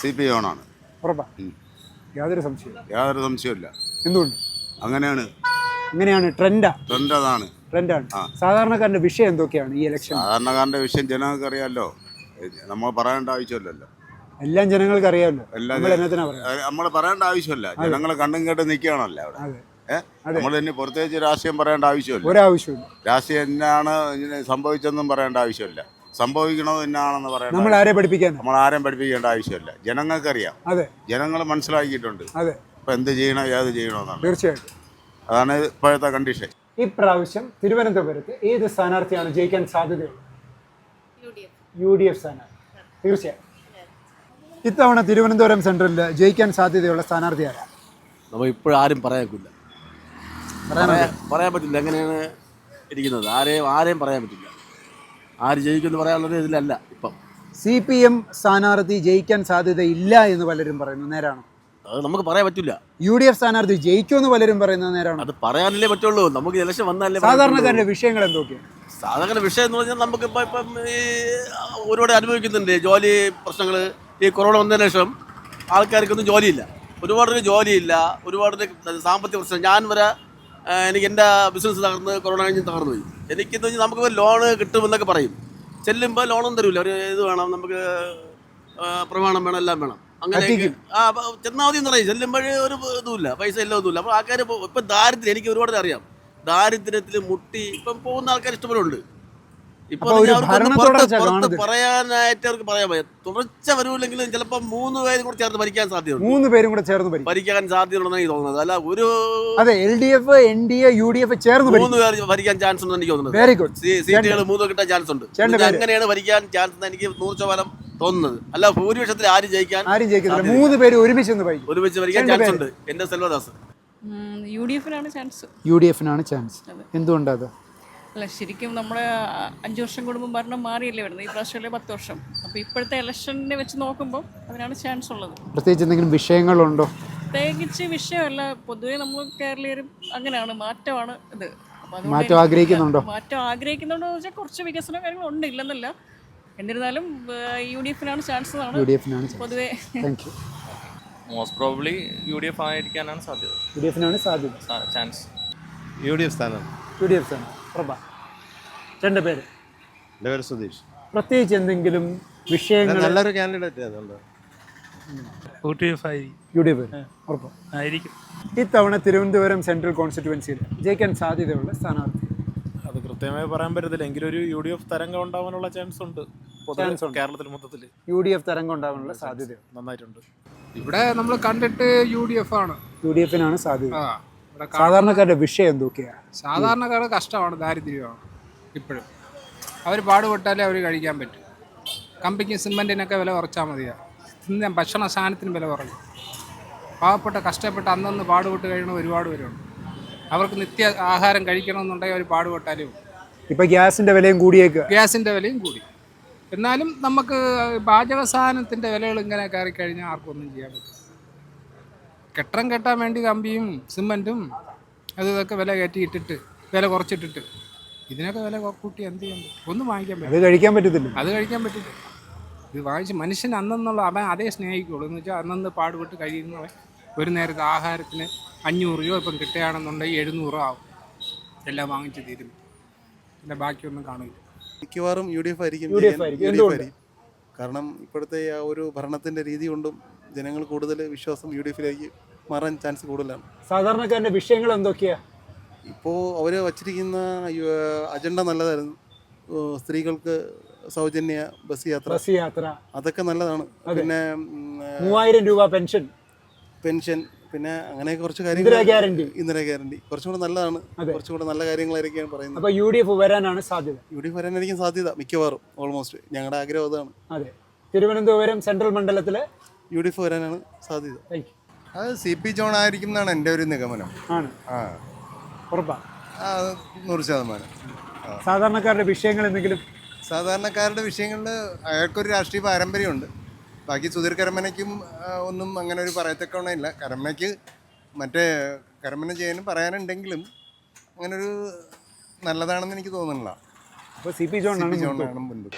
CP ജോണാണ്. ഉറപ്പാ? യാതൊരു സംശയം യാതൊരു സംശയമില്ല. എന്തുകൊണ്ട് അങ്ങനെയാണ് അങ്ങനെയാണ്? ട്രെൻഡ് അതാണ്. ട്രെൻഡാണ്. സാധാരണക്കാരന്റെ വിഷയം എന്തൊക്കെയാണ് ഈ ഇലക്ഷൻ? സാധാരണക്കാരൻ്റെ വിഷയം ജനങ്ങൾക്ക് അറിയാമല്ലോ, നമ്മൾ പറയേണ്ട ആവശ്യമില്ലല്ലോ. എല്ലാം ജനങ്ങൾക്ക് അറിയാമല്ലോ. നമ്മൾ പറയേണ്ട ആവശ്യമില്ല. ജനങ്ങൾ കണ്ടും കേട്ട് നിൽക്കുകയാണല്ലോ അവിടെ. നമ്മൾ ഇനി പ്രത്യേകിച്ച് രാഷ്ട്രീയം പറയേണ്ട ആവശ്യമില്ല. ഒരാവശ്യമില്ല. രാഷ്ട്രീയം എന്നാണ് സംഭവിച്ചെന്നും പറയേണ്ട ആവശ്യമില്ല. സംഭവിക്കണത് എന്നാണെന്ന് പറയേണ്ട നമ്മൾ ആരെയും പഠിപ്പിക്കേണ്ട ആവശ്യമില്ല. ജനങ്ങൾക്കറിയാം. ജനങ്ങൾ മനസ്സിലാക്കിയിട്ടുണ്ട് ഇപ്പം എന്ത് ചെയ്യണം ഏത് ചെയ്യണമെന്നാണ്. തീർച്ചയായിട്ടും അതാണ് ഇപ്പോഴത്തെ കണ്ടീഷൻ. ഇപ്രാവശ്യം തിരുവനന്തപുരത്ത് ഏത് സ്ഥാനാർത്ഥിയാണ് ജയിക്കാൻ സാധ്യതയുള്ളത്? UDF സ്ഥാനാർത്ഥി. തീർച്ചയായും ഇത്തവണ തിരുവനന്തപുരം സെൻട്രലിൽ ജയിക്കാൻ സാധ്യതയുള്ള സ്ഥാനാർത്ഥി ആരാ? നമ്മൾ ഇപ്പോഴും ആരും പറയാൻ പറ്റില്ല. എങ്ങനെയാണ് ഇരിക്കുന്നത് ആരെയും പറയാൻ പറ്റില്ല. ആര് ജയിക്കുമെന്ന് പറയാനുള്ളത് ഇതിലല്ല. ഇപ്പം CPM സ്ഥാനാർത്ഥി ജയിക്കാൻ സാധ്യതയില്ല എന്ന് പലരും പറയുന്നു, നേരാണോ? അത് നമുക്ക് പറയാൻ പറ്റില്ല. UDF സ്ഥാനാർത്ഥി ജയിക്കുമെന്ന് പലരും പറയുന്നത് നേരാണോ? അത് പറയാനല്ലേ പറ്റുള്ളൂ. നമുക്ക് ഇലക്ഷൻ വന്നാലേ. സാധാരണക്കാരുടെ വിഷയങ്ങൾ എന്തൊക്കെയാണ്? സാധാരണ വിഷയം എന്ന് പറഞ്ഞാൽ നമുക്ക് ഇപ്പം ഈ ഒരുപാട് അനുഭവിക്കുന്നുണ്ട് ജോലി പ്രശ്നങ്ങൾ. ഈ കൊറോണ വന്നതിന് ശേഷം ആൾക്കാർക്കൊന്നും ജോലിയില്ല, ഒരുപാട് ജോലിയില്ല, ഒരുപാട് സാമ്പത്തിക പ്രശ്നം. ഞാൻ വരെ എനിക്ക് എൻ്റെ ബിസിനസ് തകർന്ന് കൊറോണ കഴിഞ്ഞ് തകർന്നു പോയി. എനിക്കെന്ന് വെച്ചാൽ നമുക്ക് ലോണ് കിട്ടുമെന്നൊക്കെ പറയും. ചെല്ലുമ്പോൾ ലോണൊന്നും തരില്ല. ഒരു ഇത് വേണം, നമുക്ക് പ്രമാണം വേണം, എല്ലാം വേണം. അങ്ങനെ ചെന്നാൽ മതി എന്ന് പറയും. ചെല്ലുമ്പോൾ ഒരു ഇതുമില്ല, പൈസ എല്ലാം ഒന്നുമില്ല. അപ്പോൾ ആൾക്കാർ ഇപ്പം ദാരിദ്ര്യം എനിക്ക് ഒരുപാട് അറിയാം. ദാരിദ്ര്യത്തിൽ മുട്ടി ഇപ്പം പോകുന്ന ആൾക്കാർ ഇഷ്ടംപോലെ ഉണ്ട്. ഇപ്പൊ പുറത്ത് പറയാനായിട്ട് അവർക്ക് പറയാൻ പറ്റും. തുടർച്ച വരൂല്ലെങ്കിലും ചിലപ്പോൾ 3 പേരും കൂടെ ചേർന്ന് ഭരിക്കാൻ സാധ്യതയുണ്ട്. 3 പേരും കൂടെ ചേർന്ന് ഭരിക്കാൻ സാധ്യതയുണ്ടെന്നാണ് എനിക്ക് തോന്നുന്നത്. അല്ല ഒരു LDF, NDA, UDF ചേർന്ന് 3 പേർ ഭരിക്കാൻ ചാൻസ് ഉണ്ടെന്ന് എനിക്ക് തോന്നുന്നത്. Very good. സീറ്റുകൾ 3 കിട്ടാൻ ചാൻസ് ഉണ്ട്. അങ്ങനെയാണ് ഭരിക്കാൻ ചാൻസ് എന്ന് എനിക്ക് 100% തോന്നുന്നത്. അല്ല ഭൂരിപക്ഷത്തിൽ ആരും ജയിക്കാൻ 3 പേര് ഒരുമിച്ച് ഭരിക്കാൻ ചാൻസ് ഉണ്ട്. എന്റെ സെൽവദാസ് UDF-നാണ് ചാൻസ്. എന്തുകൊണ്ടത്? അല്ല, ശരിക്കും നമ്മുടെ 5 വർഷം കൂടുമ്പോൾ ഭരണം മാറിയല്ലേ വരുന്നത്. ഈ പ്രാവശ്യമല്ലേ 10 വർഷം. അപ്പോൾ ഇപ്പോഴത്തെ ഇലക്ഷനെ വെച്ച് നോക്കുമ്പോൾ അതിനാണ് ചാൻസ് ഉള്ളത്. പ്രത്യേകിച്ച് എന്തെങ്കിലും വിഷയങ്ങളുണ്ടോ? പ്രത്യേകിച്ച് വിഷയമല്ല, പൊതുവേ നമ്മൾ കേരളീയരും അങ്ങനെയാണ്. മാറ്റമാണ് ഇത്. മാറ്റം ആഗ്രഹിക്കുന്നുണ്ടോ? മാറ്റം ആഗ്രഹിക്കുന്നുണ്ടോ എന്ന് വെച്ചാൽ കുറച്ച് വികസന കാര്യങ്ങളുണ്ട്, ഇല്ലെന്നല്ല. എന്നിരുന്നാലും UDF-നാണ് ചാൻസ് പൊതുവേ. മോസ്റ്റ് പ്രോബ്ലി UDF ആയിരിക്കാനാണ് സാധ്യത. UDF-നാണ് സാധ്യത. ചാൻസ് UDF സ്ഥാനം. UDF സ്ഥാനം. ചേട്ടൻ്റെ പേര്? എൻ്റെ പേര് സുധീഷ്. പ്രത്യേകിച്ച് എന്തെങ്കിലും വിഷയങ്ങൾ? നല്ലൊരു കാൻഡിഡേറ്റ് ആയതുകൊണ്ട് UDF ആയിരിക്കും. ഇത്തവണ തിരുവനന്തപുരം സെൻട്രൽ കോൺസ്റ്റിറ്റ്യുവൻസിയിൽ ജയിക്കാൻ സാധ്യതയുള്ള സ്ഥാനാർത്ഥി? അത് കൃത്യമായി പറയാൻ പറ്റത്തില്ല. എങ്കിലും ഒരു UDF തരംഗം ഉണ്ടാവാനുള്ള ചാൻസ് ഉണ്ട്. കേരളത്തിൽ മൊത്തത്തിൽ UDF തരംഗം ഉണ്ടാവാനുള്ള സാധ്യത നന്നായിട്ടുണ്ട്. ഇവിടെ നമ്മൾ കണ്ടിട്ട് UDF ആണ്. UDF-നാണ് സാധ്യത. സാധാരണക്കാരുടെ വിഷയം എന്തൊക്കെയാണ്? സാധാരണക്കാരുടെ കഷ്ടമാണ്, ദാരിദ്ര്യമാണ്. ഇപ്പോഴും അവർ പാടുപെട്ടാലേ അവർ കഴിക്കാൻ പറ്റും. കമ്പിക്ക് സിമെൻറ്റിനൊക്കെ വില കുറച്ചാൽ മതിയാണ്. ഭക്ഷണ സാധനത്തിന് വില കുറഞ്ഞു. പാവപ്പെട്ട കഷ്ടപ്പെട്ട് അന്നന്ന് പാടുപെട്ട് കഴിയണ ഒരുപാട് പേരുണ്ട്. അവർക്ക് നിത്യ ആഹാരം കഴിക്കണമെന്നുണ്ടെങ്കിൽ അവർ പാടുപെട്ടാലേ ഉള്ളൂ. ഇപ്പം ഗ്യാസിൻ്റെ വിലയും കൂടിയേക്കുക. ഗ്യാസിൻ്റെ വിലയും കൂടി. എന്നാലും നമുക്ക് പാചക സാധനത്തിൻ്റെ വിലകൾ ഇങ്ങനെ കയറിക്കഴിഞ്ഞാൽ ആർക്കൊന്നും ചെയ്യാൻ പറ്റും. കെട്ടം കെട്ടാൻ വേണ്ടി കമ്പിയും സിമെൻറ്റും ഇതൊക്കെ വില കയറ്റിയിട്ടിട്ട് വില കുറച്ചിട്ടിട്ട് ഇതിനൊക്കെ വില കൂട്ടി എന്ത് ചെയ്യാൻ പറ്റും? ഒന്നും വാങ്ങിക്കാൻ പറ്റും. അത് കഴിക്കാൻ പറ്റത്തില്ല. ഇത് വാങ്ങിച്ച് മനുഷ്യൻ അന്നെന്നുള്ള അവൻ അതേ സ്നേഹിക്കുള്ളൂ. എന്ന് വെച്ചാൽ അന്നന്ന് പാടുപെട്ട് കഴിയുന്നവൻ ഒരു നേരത്തെ ആഹാരത്തിന് 500 രൂപ ഇപ്പം കിട്ടുകയാണെന്നുണ്ടെങ്കിൽ 700 ആവും. എല്ലാം വാങ്ങിച്ച് തീരും. പിന്നെ ബാക്കിയൊന്നും കാണില്ല. മിക്കവാറും UDF ആയിരിക്കും. കാരണം ഇപ്പോഴത്തെ ആ ഒരു ഭരണത്തിൻ്റെ രീതി കൊണ്ടും ജനങ്ങൾ കൂടുതൽ വിശ്വാസം UDF-ലേക്ക് മാറാൻ ചാൻസ് കൂടുതലാണ്. സാധാരണക്കാരൻ്റെ വിഷയങ്ങൾ എന്തൊക്കെയാണ്? ഇപ്പോൾ അവർ വച്ചിരിക്കുന്ന അജണ്ട നല്ലതായിരുന്നു. സ്ത്രീകൾക്ക് സൗജന്യ ബസ് യാത്ര അതൊക്കെ നല്ലതാണ്. പിന്നെ 3000 രൂപ പെൻഷൻ, പിന്നെ അങ്ങനെ കുറച്ച് കാര്യങ്ങൾ, ഇന്ദിരാ ഗ്യാരണ്ടി കുറച്ചും കൂടെ നല്ലതാണ്. കുറച്ചുകൂടെ നല്ല കാര്യങ്ങളായിരിക്കും പറയുന്നത്. അപ്പോൾ UDF വരാനാണ് സാധ്യത. UDF വരാനായിരിക്കും സാധ്യത മിക്കവാറും. ഓൾമോസ്റ്റ് ഞങ്ങളുടെ ആഗ്രഹം അതാണ്. അതെ, തിരുവനന്തപുരം സെൻട്രൽ മണ്ഡലത്തിൽ UDF വരാനാണ് സാധ്യത. അത് CP ജോൺ ആയിരിക്കും എന്നാണ് എൻ്റെ ഒരു നിഗമനം. ഉറപ്പാണ്? 100%. സാധാരണക്കാരുടെ വിഷയങ്ങൾ എന്തെങ്കിലും? സാധാരണക്കാരുടെ വിഷയങ്ങളിൽ അയാൾക്കൊരു രാഷ്ട്രീയ പാരമ്പര്യമുണ്ട്. ബാക്കി സുധീർ കരമനയ്ക്കും ഒന്നും അങ്ങനെ ഒരു പറയത്തക്കവണ്ണമില്ല. കരമനയ്ക്ക് മറ്റേ കരമന ചെയ്യാനും പറയാനുണ്ടെങ്കിലും അങ്ങനൊരു നല്ലതാണെന്ന് എനിക്ക് തോന്നുന്നില്ല. അപ്പോൾ CP ജോൺ ആണ് മുൻപ്.